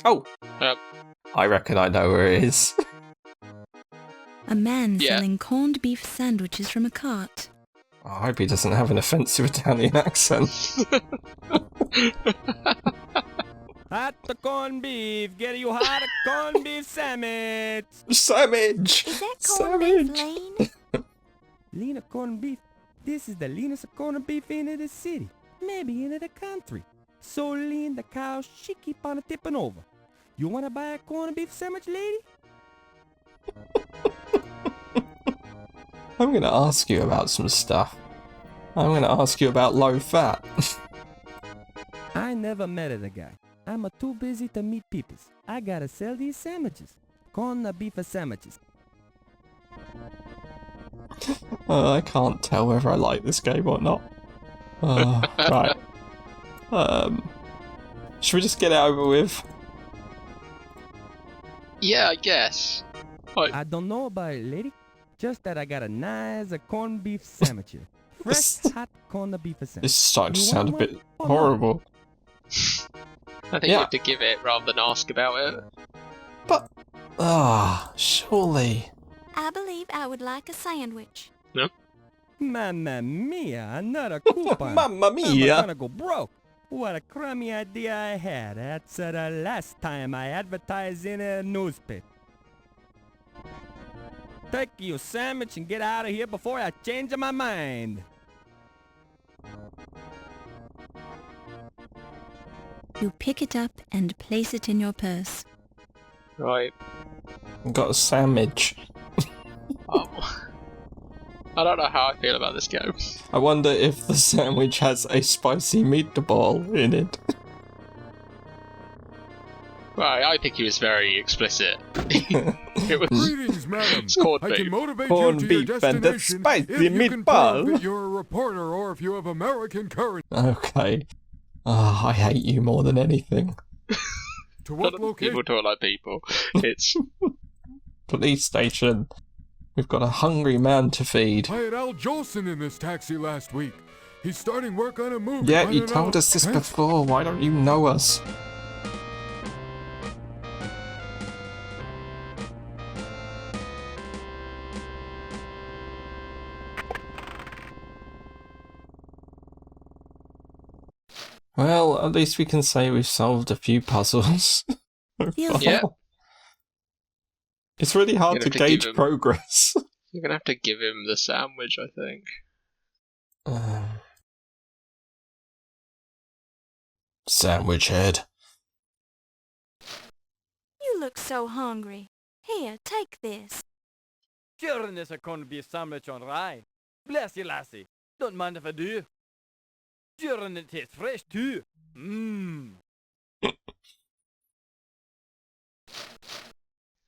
Oh! Yep. I reckon I know where it is. A man Yeah. selling corned beef sandwiches from a cart. I hope he doesn't have an offensive Italian accent. Hot the corned beef, get you hot a corned beef sandwich. Sandwich! Is that corned beef Sandwich! lean? Lean of corned beef. This is the leanest of corned beef into the city, maybe into the country. So lean the cow she keep on tipping over. You wanna buy a corned beef sandwich, lady? I'm gonna ask you about some stuff. I'm gonna ask you about low fat. I never met a guy. I'm too busy to meet peoples. I gotta sell these sandwiches. Corned beef sandwiches. I can't tell whether I like this game or not. Right. Should we just get it over with? Yeah, I guess. I don't know about it, lady. Just that I got a nice corned beef sandwich here. Fresh, hot corned beef sandwich. This is starting to You sound a want bit one? Or not? horrible. I think you have to give it rather than ask about it. But, surely. I believe I would like a sandwich. Mamma mia, another coupon. Mamma I'm mia! gonna go broke. What a crummy idea I had. That's the last time I advertised in a newspaper. Take your sandwich and get out of here before I change my mind. You pick it up and place it in your purse. Right. Got a sandwich. I don't know how I feel about this game. I wonder if the sandwich has a spicy meatball in it. Right, I think he was very explicit. It was Greetings, madam. It's corned I beef. can motivate Corned you to your beef and a destination spicy if you can meatball. prove that you're a reporter or if you have American currency. Okay. I hate you more than anything. To what People location? talk like people. It's Police station. We've got a hungry man to feed. I had Al Jolson in this taxi last week. He's starting work on a movie. Yeah, I you don't told know. us this Huh? before. Why don't you know us? Well, at least we can say we've solved a few puzzles. Feels Yeah. It's really hard You to have to give gauge him- progress. You're gonna have to give him the sandwich, I think. Sandwich head. You look so hungry. Here, take this. Sure, and there's a corned beef sandwich on rye. Bless you, lassie. Don't mind if I do. Sure, and it tastes fresh too. Mmm.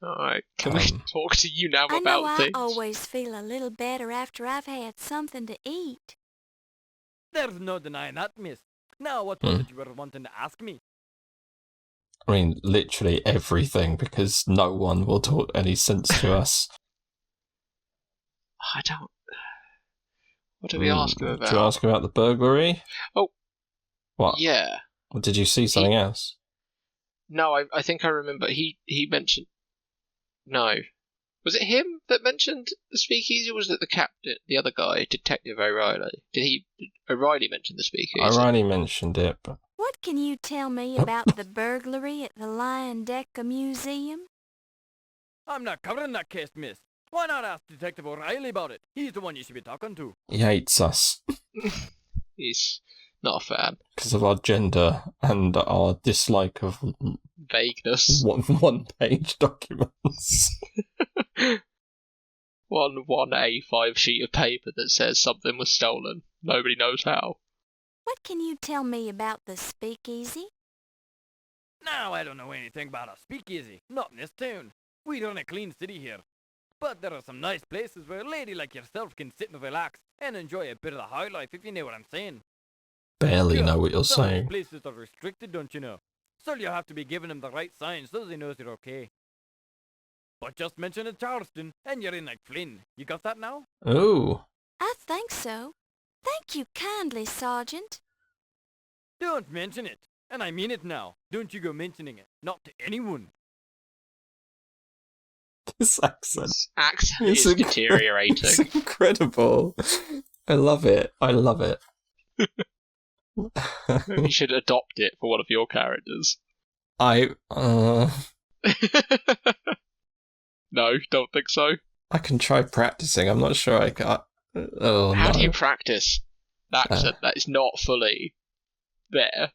Alright, can we talk to you now I know about I things? always feel a little better after I've had something to eat. There's no denying that, miss. Now, what was it you were wanting to ask me? I mean, literally everything, because no one will talk any sense to us. I don't... What do we ask him about? Did you ask about the burglary? Oh. What? Yeah. Or did you see something else? No, I think I remember he mentioned... No. Was it him that mentioned the speakeasy, or was it the captain, the other guy, Detective O'Reilly? Did O'Reilly mention the speakeasy? O'Reilly mentioned it, but... What can you tell me about the burglary at the Leyendecker Museum? I'm not covering that case, miss. Why not ask Detective O'Reilly about it? He's the one you should be talking to. He hates us. He's not a fan. Because of our gender and our dislike of Vagueness. one-page documents. One A5 sheet of paper that says something was stolen. Nobody knows how. What can you tell me about the speakeasy? Now, I don't know anything about a speakeasy. Not in this town. We run a clean city here. But there are some nice places where a lady like yourself can sit and relax and enjoy a bit of the high life, if you know what I'm saying. Barely know what you're some of these saying. places are restricted, don't you know? So you have to be giving them the right signs so they know you're okay. But just mention it Charleston, and you're in like Flynn. You got that now? Ooh. I think so. Thank you kindly, Sergeant. Don't mention it. And I mean it now. Don't you go mentioning it. Not to anyone. This accent. His accent is deteriorating. It's incredible. I love it. I love it. You should adopt it for one of your characters. I No, don't think so. I can try practicing. I'm not sure I got. Oh, How no. do you practice that accent that is not fully there?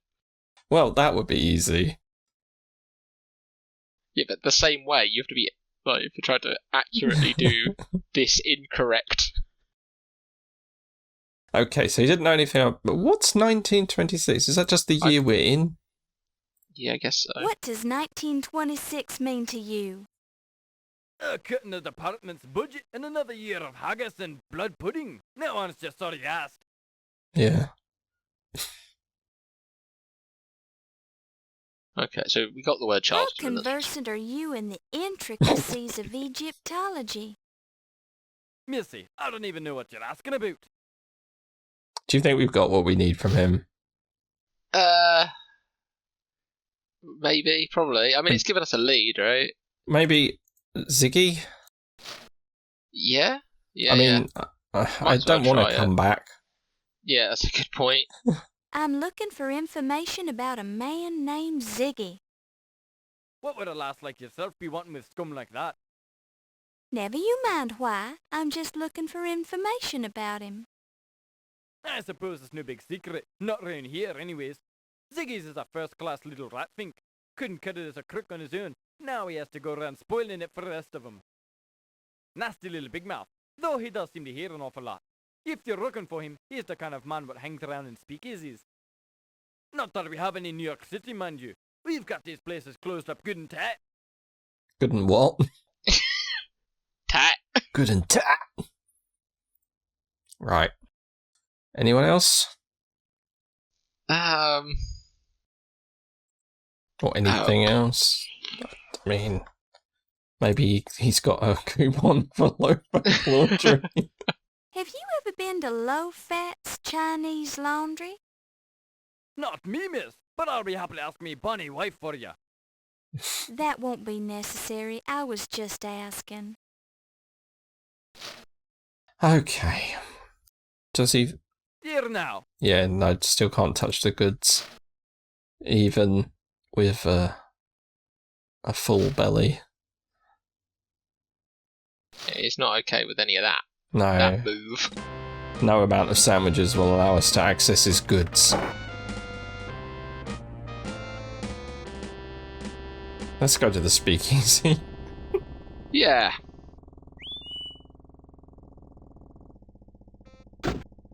Well, that would be easy. Yeah, but the same way, you have to be, like, if you try to accurately do this incorrect. Okay, so you didn't know anything about... But what's 1926? Is that just the year we're in? Yeah, I guess so. What does 1926 mean to you? Cutting the department's budget and another year of haggis and blood pudding. No one's just sorry asked. Yeah. Okay, so we got the word How Charleston. conversant are you in the intricacies of Egyptology? Missy, I don't even know what you're asking about. Do you think we've got what we need from him? Maybe, probably. I mean, it's given us a lead, right? Maybe Ziggy? Yeah? Yeah, I mean, I as don't well want try to come back. yeah, that's a good point. I'm looking for information about a man named Ziggy. What would a lass like yourself be wanting with scum like that? Never you mind why. I'm just looking for information about him. I suppose it's no big secret. Not round here, anyways. Ziggy's is a first-class little rat fink. Couldn't cut it as a crook on his own. Now he has to go around spoiling it for the rest of 'em. Nasty little big mouth, though he does seem to hear an awful lot. If you're looking for him, he's the kind of man what hangs around in speakeasies. Not that we have any in New York City, mind you. We've got these places closed up good and tight. Good and what? Tat. Good and tat. Right. Anyone else? Or anything else? I mean, maybe he's got a coupon for low-fat laundry. Have you ever been to Low Fat's Chinese Laundry? Not me, miss, but I'll be happy to ask me bonny wife for you. That won't be necessary. I was just asking. Okay. Does he... Here now. Yeah, no, still can't touch the goods. Even with a full belly. It's not okay with any of that. No. That move. No amount of sandwiches will allow us to access his goods. Let's go to the speakeasy. Yeah.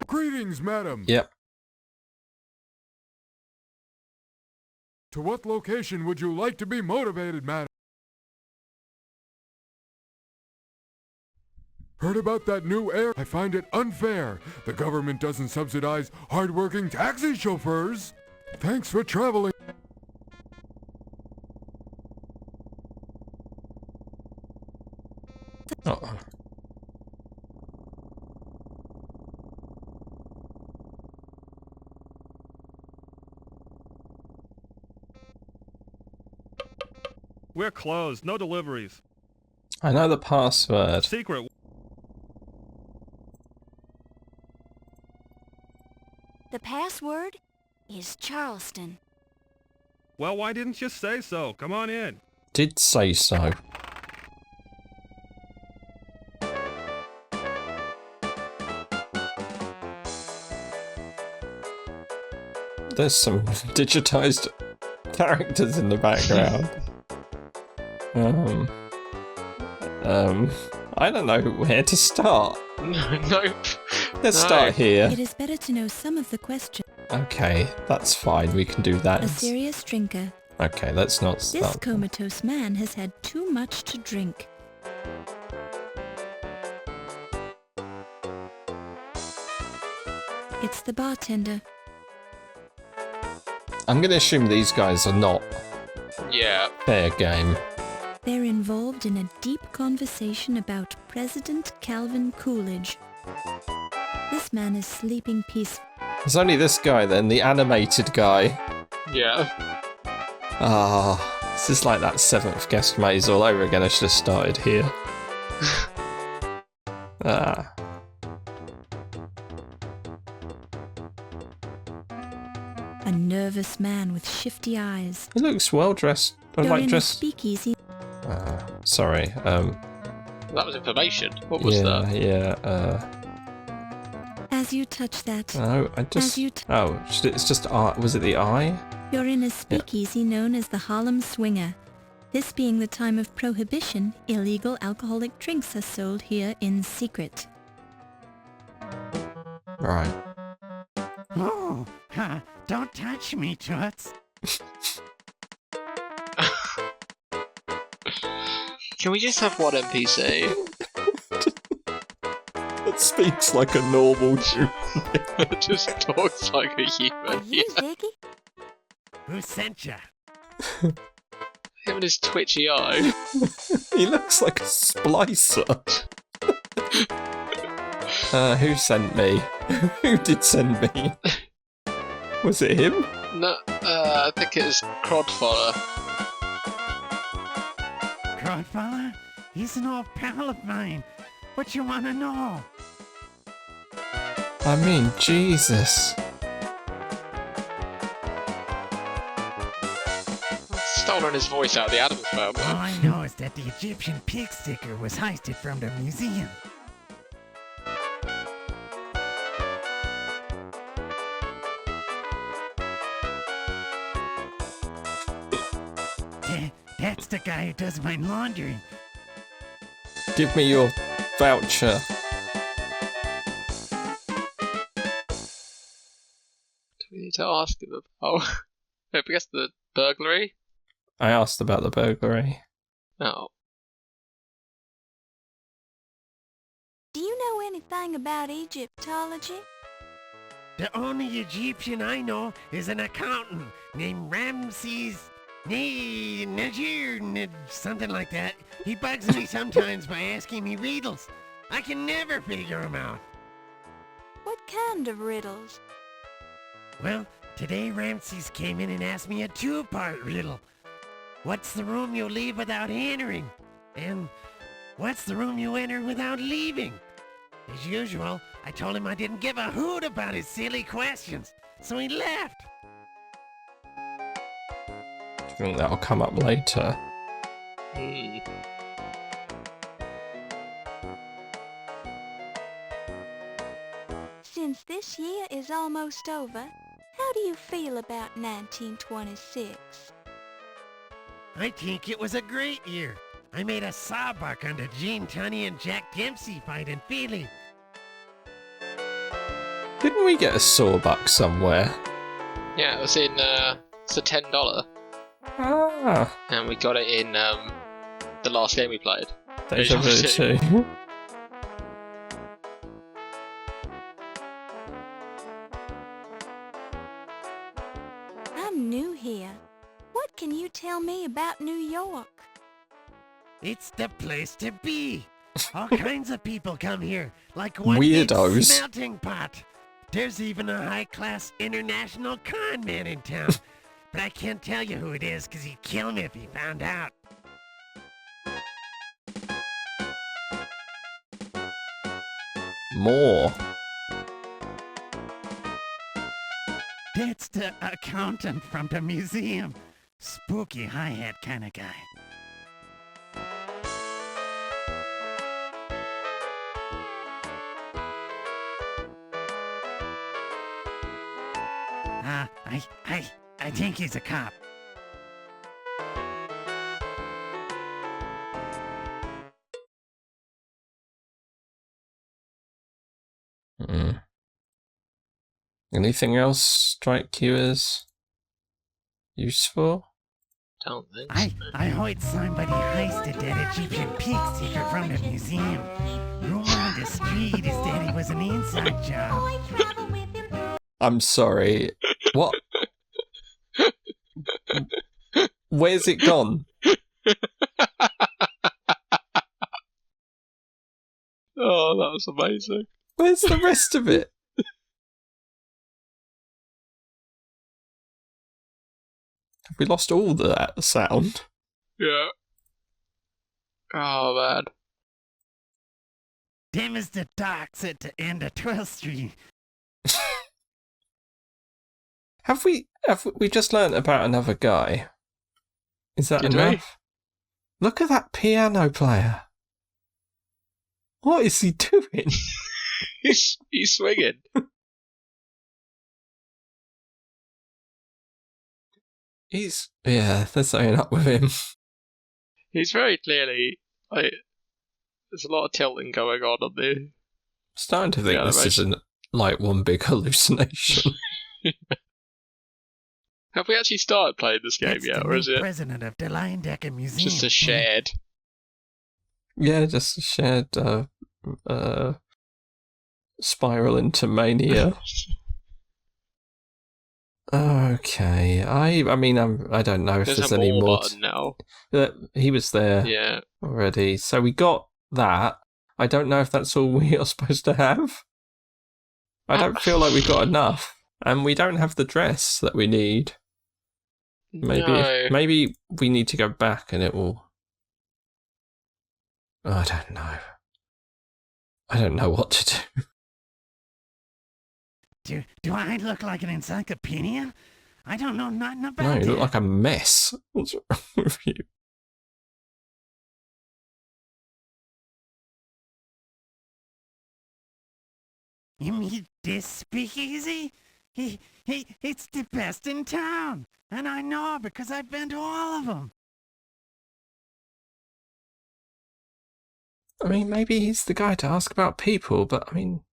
Greetings, madam. Yep. To what location would you like to be motivated, madam? Heard about that new air? I find it unfair. The government doesn't subsidize hard-working taxi chauffeurs. Thanks for traveling. Uh-oh. We're closed. No deliveries. I know the password. Secret. The password is Charleston. Well, why didn't you say so? Come on in. Did say so. There's some digitized characters in the background. I don't know where to start. Nope. Let's No. start here. It is better to know some of the question. Okay, that's fine. We can do that. A serious drinker. Okay, let's not This start. comatose man has had too much to drink. It's the bartender. I'm going to assume these guys are not Yeah. fair game. They're involved in a deep conversation about President Calvin Coolidge. This man is sleeping peacefully. There's only this guy then, the animated guy. Yeah. Ah, this is like that 7th guest maze all over again. I should have started here. Ah. A nervous man with shifty eyes. He looks well dressed. I You're like in a dressed. speakeasy. Sorry. That was information. What was that? As you touch that, No, I just. As you It's just art. Was it the eye? you're in a speakeasy known as the Harlem Swinger. This being the time of prohibition, illegal alcoholic drinks are sold here in secret. Right. Oh, don't touch me, Toots. Can we just have one NPC? That speaks like a normal Jew. Just talks like a human. You, Ziggy? Who sent ya? Him and his twitchy eye. He looks like a splicer. Who sent me? Who did send me? Was it him? No, I think it was Crodfather. Godfather? He's an old pal of mine. What you wanna know? I mean, Jesus. Stolen his voice out of the Addams Family. All I know is that the Egyptian pig sticker was heisted from the museum. That's the guy who does my laundry. Give me your voucher. Do we need to ask him about... I guess the burglary? I asked about the burglary. Oh. Do you know anything about Egyptology? The only Egyptian I know is an accountant named Ramses Najir, something like that. He bugs me sometimes by asking me riddles. I can never figure him out. What kind of riddles? Well, today Ramses came in and asked me a 2-part riddle. What's the room you leave without entering? And what's the room you enter without leaving? As usual, I told him I didn't give a hoot about his silly questions, so he left. I think that'll come up later. Hmm. Since this year is almost over, how do you feel about 1926? I think it was a great year. I made a sawbuck on the Gene Tunney and Jack Dempsey fight in Philly. Didn't we get a sawbuck somewhere? Yeah, it was in, it's a $10. Ah, And we got it in, the last game we played. Deja Vu 2. I'm new here. What can you tell me about New York? It's the place to be. All kinds of people come here, like one big Weirdos. melting pot. There's even a high-class international con man in town. But I can't tell you who it is, because he'd kill me if he found out. More. That's the accountant from the museum. Spooky hi-hat kind of guy. I think he's a cop. Mm. Anything else strike you as useful? Don't think so. I heard somebody heisted that Egyptian pig sticker from the museum. Rumor on the street is that it was an inside job. I'm sorry. What? Where's it gone? Oh, that was amazing. Where's the rest of it? Have we lost all that sound? Yeah. Oh, man. Dim as the dark at the end of 12th Street. Have we just learnt about another guy? Is that Did we? enough? Look at that piano player. What is he doing? He's swinging. There's something up with him. He's very clearly, like, there's a lot of tilting going on there. I'm starting to think this isn't like one big hallucination. Have we actually started playing this game It's yet, the or is new it president of the Leyendecker Museum. just a shared? Yeah, just a shared spiral into mania. Okay, I mean, I don't know if there's any more. Button now. He was there Yeah. already, so we got that. I don't know if that's all we are supposed to have. I don't feel like we've got enough, and we don't have the dress that we need. Maybe we need to go back, and it will. I don't know. I don't know what to do. Do I look like an encyclopedia? I don't know nothing about No, it. you look like a mess. What's wrong with you? You mean this speakeasy? It's the best in town. And I know because I've been to all of them. I mean, maybe he's the guy to ask about people, but I mean,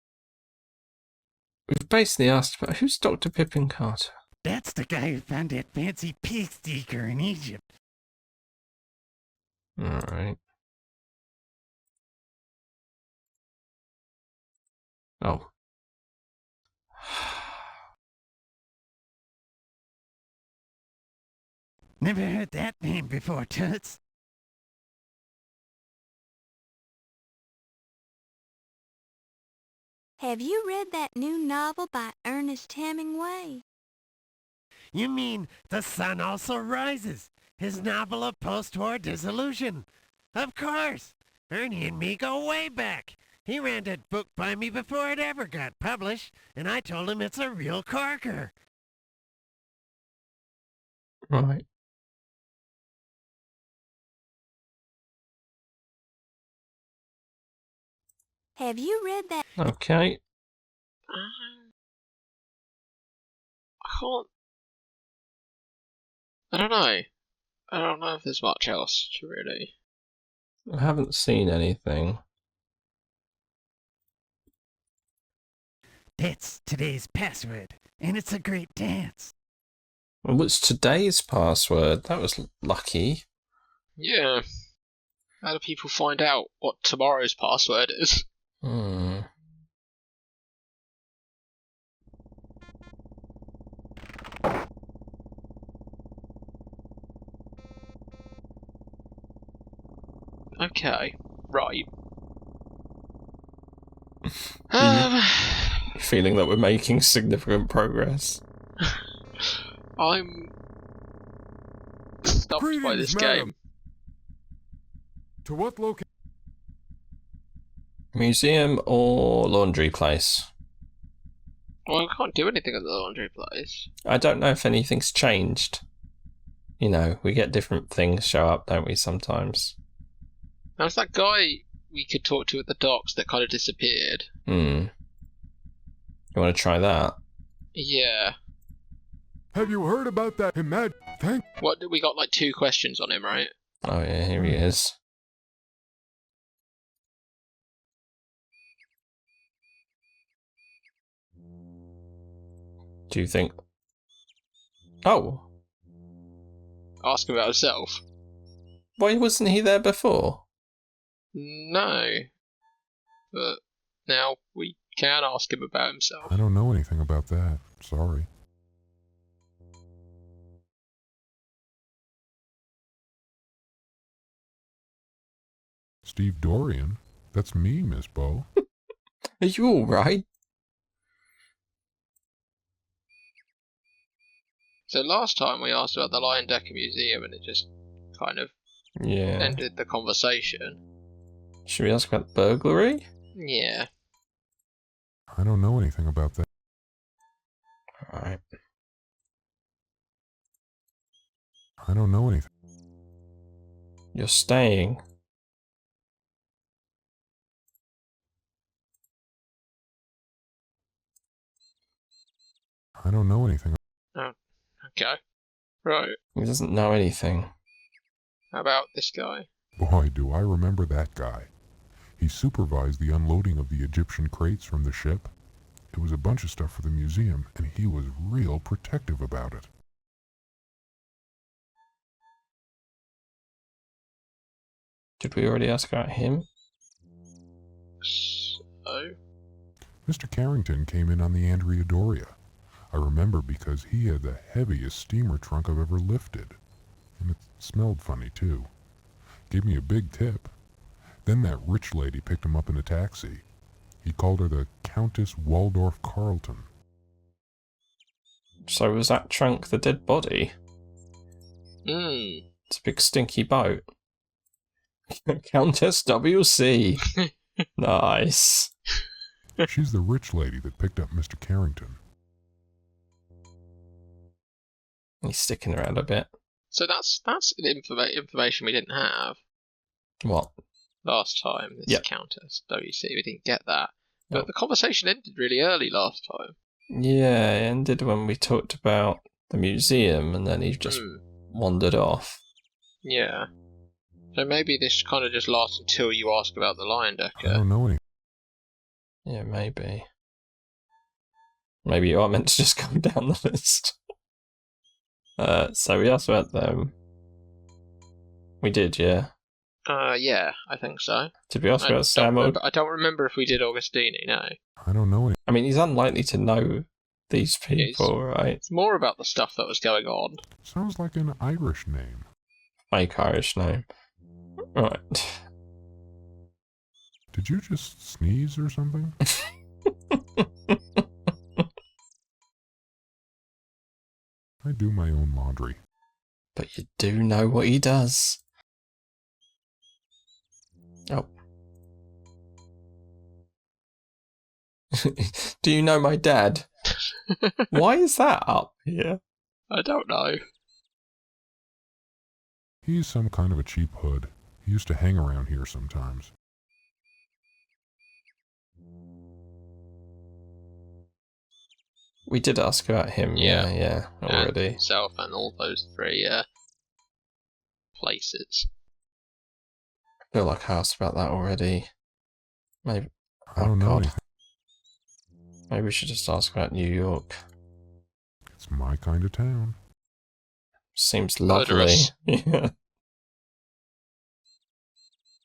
we've basically asked about who's Dr. Pippin Carter. That's the guy who found that fancy pig sticker in Egypt. Alright. Oh. Never heard that name before, Toots. Have you read that new novel by Ernest Hemingway? You mean The Sun Also Rises, his novel of post-war disillusion. Of course. Ernie and me go way back. He ran that book by me before it ever got published, and I told him it's a real corker. Right. Have you read that? Okay. I can't. I don't know. I don't know if there's much else to really. I haven't seen anything. That's today's password, and it's a great dance. Well, what's today's password? That was lucky. Yeah. How do people find out what tomorrow's password is? Okay, right. Feeling that we're making significant progress. I'm stumped by this Greetings, game. To what location? Museum or laundry place? Well, I can't do anything at the laundry place. I don't know if anything's changed. You know, we get different things show up, don't we, sometimes? There's that guy we could talk to at the docks that kind of disappeared. You want to try that? Yeah. Have you heard about that What, we got like 2 questions on him, right? Oh yeah, here he is. Do you think... Oh! Ask him about himself. Why wasn't he there before? No. But now we can ask him about himself. I don't know anything about that. Sorry. Steve Dorian? That's me, Miss Bo. Are you alright? So last time we asked about the Leyendecker Museum and it just kind of Yeah. ended the conversation. Should we ask about the burglary? Yeah. I don't know anything about that. Alright. I don't know anything. You're staying. I don't know anything. Okay. Right. He doesn't know anything. How about this guy? Boy, do I remember that guy. He supervised the unloading of the Egyptian crates from the ship. It was a bunch of stuff for the museum, and he was real protective about it. Did we already ask about him? So? Mr. Carrington came in on the Andrea Doria. I remember because he had the heaviest steamer trunk I've ever lifted. And it smelled funny, too. Gave me a big tip. Then that rich lady picked him up in a taxi. He called her the Countess Waldorf Carlton. So was that trunk the dead body? Hmm. It's a big stinky boat. Countess WC. Nice. She's the rich lady that picked up Mr. Carrington. He's sticking around a bit. So that's information we didn't have What? last time. This Yep. Countess WC, we didn't get that. But Nope. the conversation ended really early last time. Yeah, it ended when we talked about the museum and then he just wandered off. Yeah. So maybe this kind of just lasts until you ask about the I Leyendecker. don't know anything. Yeah, maybe. Maybe you are meant to just come down the list. So we asked about them. We did, yeah. Yeah, I think so. Did we ask I about don't Sam? remember- I don't remember if we did Augustini, no. I don't know anything. I mean, he's unlikely to know these people, right? It's more about the stuff that was going on. Sounds like an Irish name. Fake Irish name. Right. Did you just sneeze or something? I do my own laundry. But you do know what he does. Oh. Do you know my dad? Why is that up here? I don't know. He's some kind of a cheap hood. He used to hang around here sometimes. We did ask about him, yeah, already. And himself and all those three places. I feel like I asked about that already. Maybe. I don't know God. anything. Maybe we should just ask about New York. It's my kind of town. Seems lovely. Murderous. Yeah.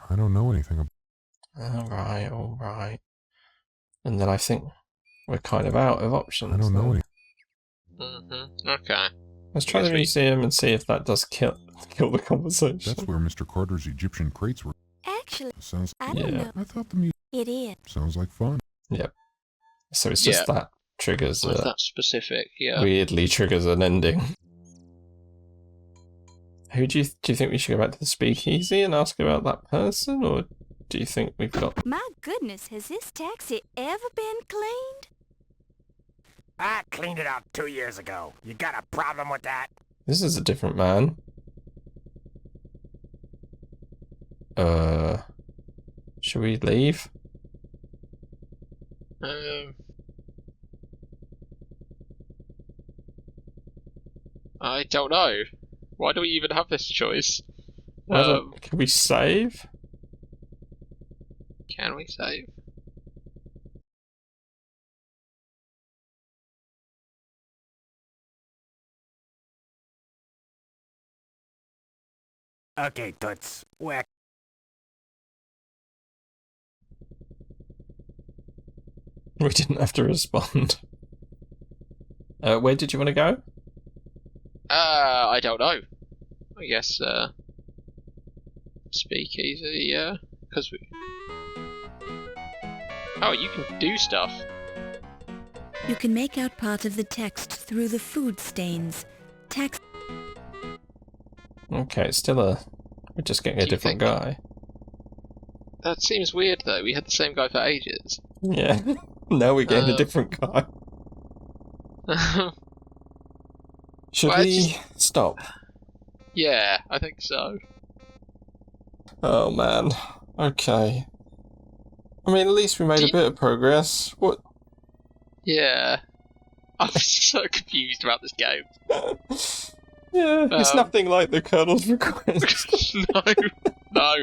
I don't know anything about. Alright. And then I think we're kind of out of options. I don't know then. anything. Okay. Let's try the Guess we- museum and see if that does kill the conversation. That's where Mr. Carter's Egyptian crates were. Actually, Sounds. I don't Yeah. know. I thought the museum It is. sounds like fun. So it's just that triggers Was that specific? Yeah. weirdly triggers an ending. Who do you think we should go back to the speakeasy and ask about that person, or do you think we've got? My goodness, has this taxi ever been cleaned? I cleaned it out 2 years ago. You got a problem with that? This is a different man. Should we leave? I don't know. Why do we even have this choice? Can we save? Can we save? Okay, Toots. Whack. We didn't have to respond. Where did you want to go? I don't know. I guess, speakeasy, yeah. Because we... Oh, you can do stuff. You can make out part of the text through the food stains. Okay, it's still a... We're just getting a Do you different think- guy. That seems weird, though. We had the same guy for ages. Yeah. Now we're getting a different guy. Should Well, we stop? Yeah, I think so. Oh man. Okay. I mean, at least we made Do a you- bit of progress. What? Yeah. I'm so confused about this game. Yeah, it's Um, nothing like the Colonel's request. No.